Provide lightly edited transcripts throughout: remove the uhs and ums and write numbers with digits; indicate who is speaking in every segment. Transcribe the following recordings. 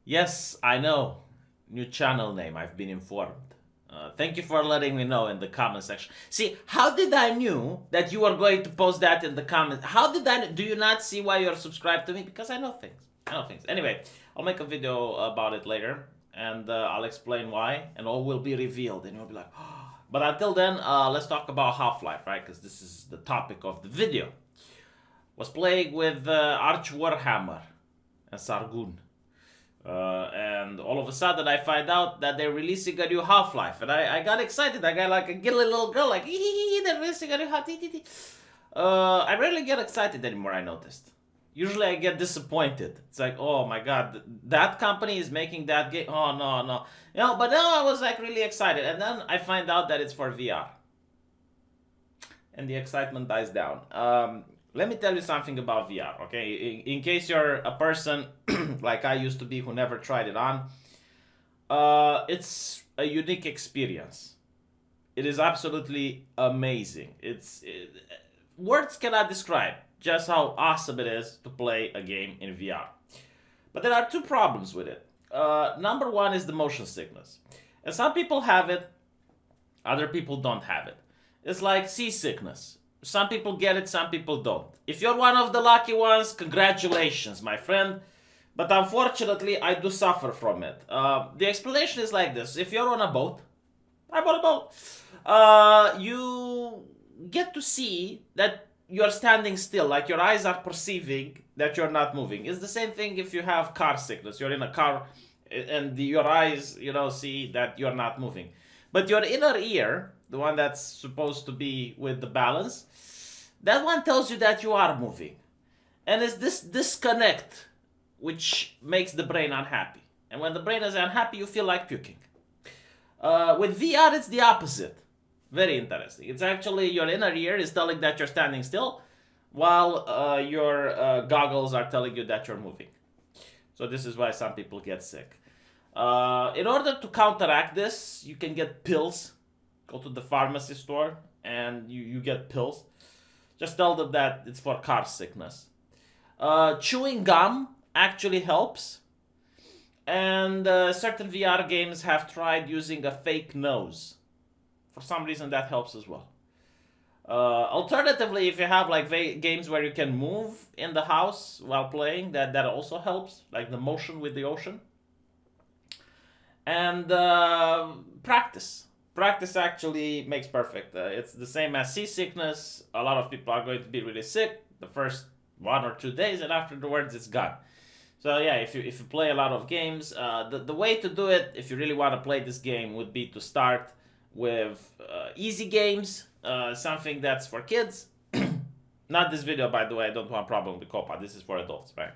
Speaker 1: Yes, I know. New channel name, I've been informed. Thank you for letting me know in the comment section. See, how did I knew that you were going to post that in the comments? How did I, do you not see why you're subscribed to me? Because I know things. I know things. Anyway, I'll make a video about it later, and I'll explain why, and all will be revealed, and you'll be like, oh. But until then, let's talk about Half-Life, right? Because this is the topic of the video. Was playing with Arch Warhammer and Sargun. And all of a sudden I find out that they're releasing a new Half-Life, and I got excited. I got like a gilly little girl, like, they're releasing a new Half-Life. I rarely get excited anymore, I noticed. Usually I get disappointed. It's like, oh my god, that company is making that game. Oh no, no. You know, but now I was like really excited, and then I find out that it's for VR. And the excitement dies down. Let me tell you something about VR, okay? In case you're a person like I used to be who never tried it on, it's a unique experience. It is absolutely amazing. Words cannot describe just how awesome it is to play a game in VR. But there are two problems with it. Number one is the motion sickness. And some people have it, other people don't have it. It's like seasickness. Some people get it, some people don't. If you're one of the lucky ones, congratulations, my friend. But unfortunately, I do suffer from it. The explanation is like this. If you're on a boat, I'm on a boat, you get to see that you're standing still, like your eyes are perceiving that you're not moving. It's the same thing if you have car sickness. You're in a car and your eyes, see that you're not moving. But your inner ear, the one that's supposed to be with the balance, that one tells you that you are moving. And it's this disconnect which makes the brain unhappy. And when the brain is unhappy, you feel like puking. With VR, it's the opposite. Very interesting. It's actually your inner ear is telling that you're standing still, while your goggles are telling you that you're moving. So this is why some people get sick. In order to counteract this, you can get pills. Go to the pharmacy store and you get pills. Just tell them that it's for car sickness. Chewing gum actually helps. And certain VR games have tried using a fake nose. For some reason that helps as well. Alternatively, if you have like games where you can move in the house while playing, that also helps. Like the motion with the ocean. And practice. Practice actually makes perfect. It's the same as seasickness. A lot of people are going to be really sick the first 1 or 2 days, and afterwards it's gone. So yeah, if you play a lot of games, the way to do it, if you really want to play this game, would be to start with easy games, something that's for kids. Not this video, by the way. I don't want a problem with Copa. This is for adults, right?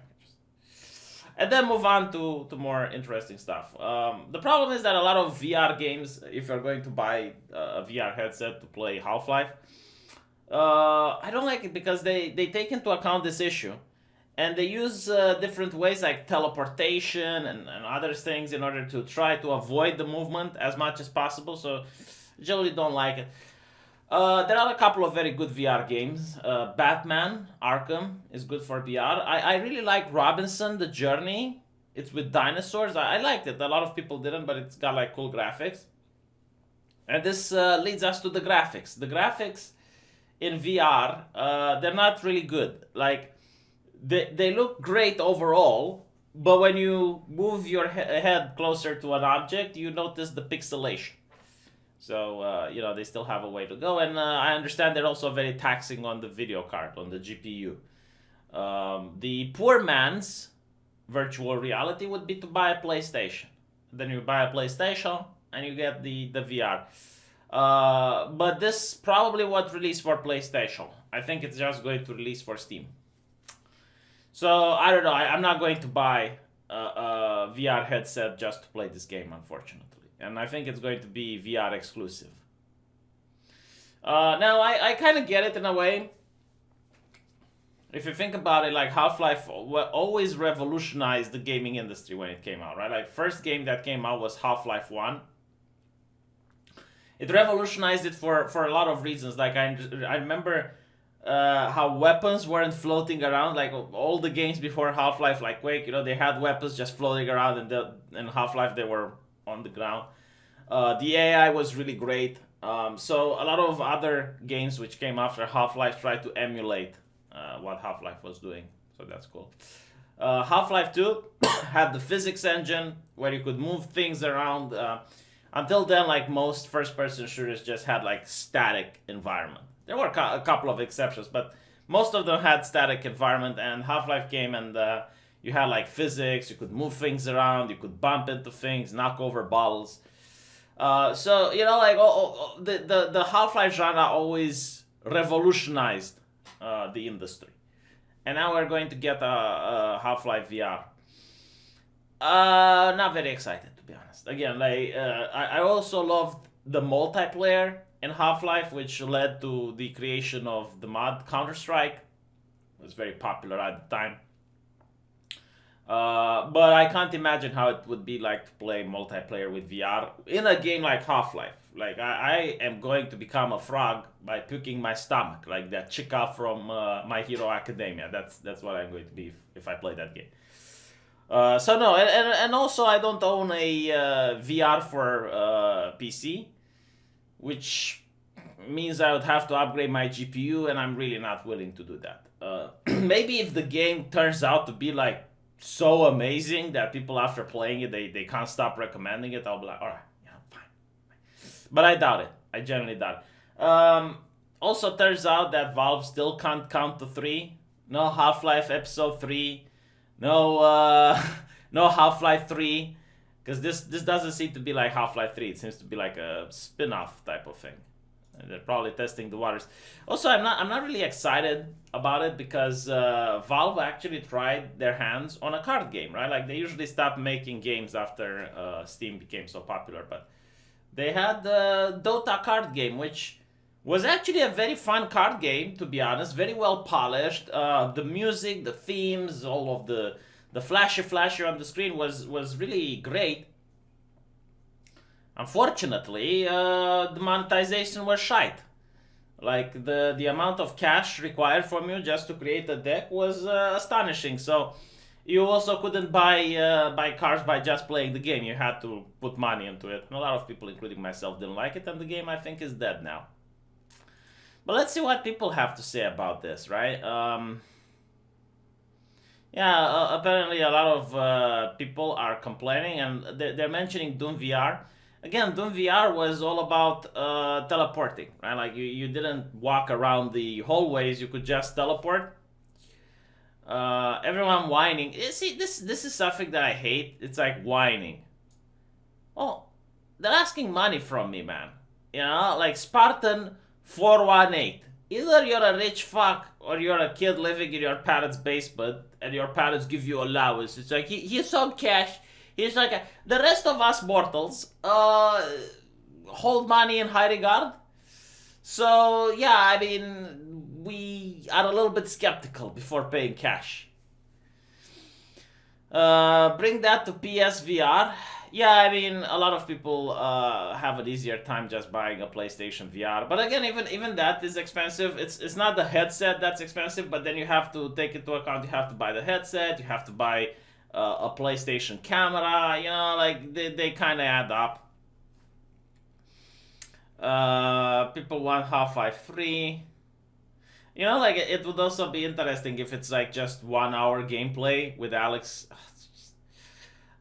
Speaker 1: And then move on to more interesting stuff. The problem is that a lot of VR games, if you're going to buy a VR headset to play Half-Life, I don't like it because they take into account this issue. And they use different ways like teleportation and other things in order to try to avoid the movement as much as possible. So I generally don't like it. There are a couple of very good VR games. Batman Arkham is good for VR. I really like Robinson The Journey. It's with dinosaurs. I liked it. A lot of people didn't, but it's got like cool graphics. And this leads us to the graphics. The graphics in VR, they're not really good. Like, they look great overall, but when you move your head closer to an object, you notice the pixelation. So, they still have a way to go. And I understand they're also very taxing on the video card, on the GPU. The poor man's virtual reality would be to buy a PlayStation. Then you buy a PlayStation and you get the VR. But this probably won't release for PlayStation. I think it's just going to release for Steam. So, I don't know. I'm not going to buy a VR headset just to play this game, unfortunately. And I think it's going to be VR exclusive. Now, I kind of get it in a way. If you think about it, like Half-Life always revolutionized the gaming industry when it came out, right? Like, first game that came out was Half-Life 1. It revolutionized it for a lot of reasons. Like, I remember how weapons weren't floating around like all the games before Half-Life, like Quake. They had weapons just floating around, and in Half-Life they were on the ground. The AI was really great. So a lot of other games which came after Half-Life tried to emulate what Half-Life was doing. So that's cool. Half-Life 2 had the physics engine where you could move things around. Until then, like most first-person shooters just had like static environment. There were a couple of exceptions, but most of them had static environment, and Half-Life came and you had like physics, you could move things around, you could bump into things, knock over bottles. So like the Half-Life genre always revolutionized the industry, and now we're going to get a Half-Life VR. Not very excited, to be honest. Again, like I also loved the multiplayer in Half-Life, which led to the creation of the mod Counter-Strike. It was very popular at the time. But I can't imagine how it would be like to play multiplayer with VR in a game like Half-Life. Like I am going to become a frog by puking my stomach, like that chica from My Hero Academia. That's what I'm going to be if I play that game. So no, and also I don't own a VR for PC, which means I would have to upgrade my GPU, and I'm really not willing to do that. Maybe if the game turns out to be like so amazing that people after playing it they can't stop recommending it, I'll be like, all right, yeah, fine. But I doubt it. I genuinely doubt it. Also turns out that Valve still can't count to 3. No Half-Life Episode 3. No no Half-Life 3. Because this doesn't seem to be like Half-Life 3. It seems to be like a spin-off type of thing. And they're probably testing the waters. Also, I'm not really excited about it because Valve actually tried their hands on a card game, right? Like they usually stop making games after Steam became so popular, but they had the Dota card game, which was actually a very fun card game, to be honest. Very well polished. The music, the themes, all of the flashy on the screen was really great. Unfortunately, the monetization was shite. Like the amount of cash required from you just to create a deck was astonishing. So you also couldn't buy cards by just playing the game. You had to put money into it. And a lot of people, including myself, didn't like it, and the game I think is dead now. But let's see what people have to say about this, right? Apparently a lot of people are complaining, and they're mentioning Doom VR. Again, Doom VR was all about teleporting, right? Like you didn't walk around the hallways; you could just teleport. Everyone whining. See, this is something that I hate. It's like whining. Oh, they're asking money from me, man. Like Spartan 418. Either you're a rich fuck or you're a kid living in your parents' basement and your parents give you allowance. It's like he's on cash. He's like the rest of us mortals hold money in high regard. So yeah, I mean we are a little bit skeptical before paying cash. Bring that to PSVR. Yeah, I mean a lot of people have an easier time just buying a PlayStation VR. But again, even that is expensive. It's not the headset that's expensive, but then you have to take into account you have to buy the headset, you have to buy a PlayStation camera, like they kind of add up. People want Half-Life 3. Like it would also be interesting if it's like just 1 hour gameplay with Alyx.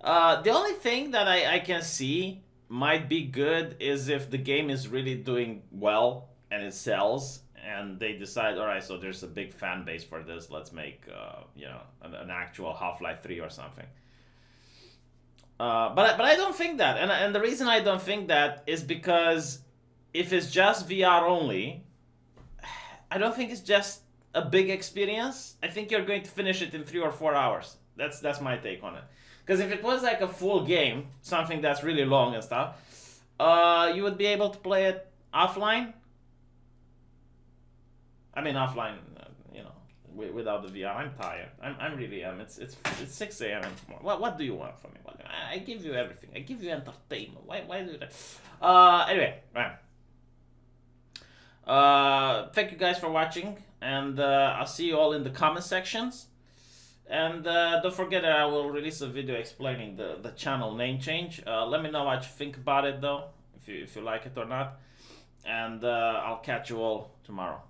Speaker 1: The only thing that I can see might be good is if the game is really doing well and it sells, and they decide, all right, so there's a big fan base for this. Let's make an actual Half-Life 3 or something. But I don't think that, and the reason I don't think that is because if it's just VR only, I don't think it's just a big experience. I think you're going to finish it in 3 or 4 hours. That's my take on it. Because if it was like a full game, something that's really long and stuff, you would be able to play it offline. I mean offline, without the VR. I'm tired. I'm really It's 6 a.m. What do you want from me? I give you everything. I give you entertainment. Why do that? Anyway, right. Thank you guys for watching, and I'll see you all in the comment sections. And don't forget that I will release a video explaining the channel name change. Let me know what you think about it though, if you like it or not. And I'll catch you all tomorrow.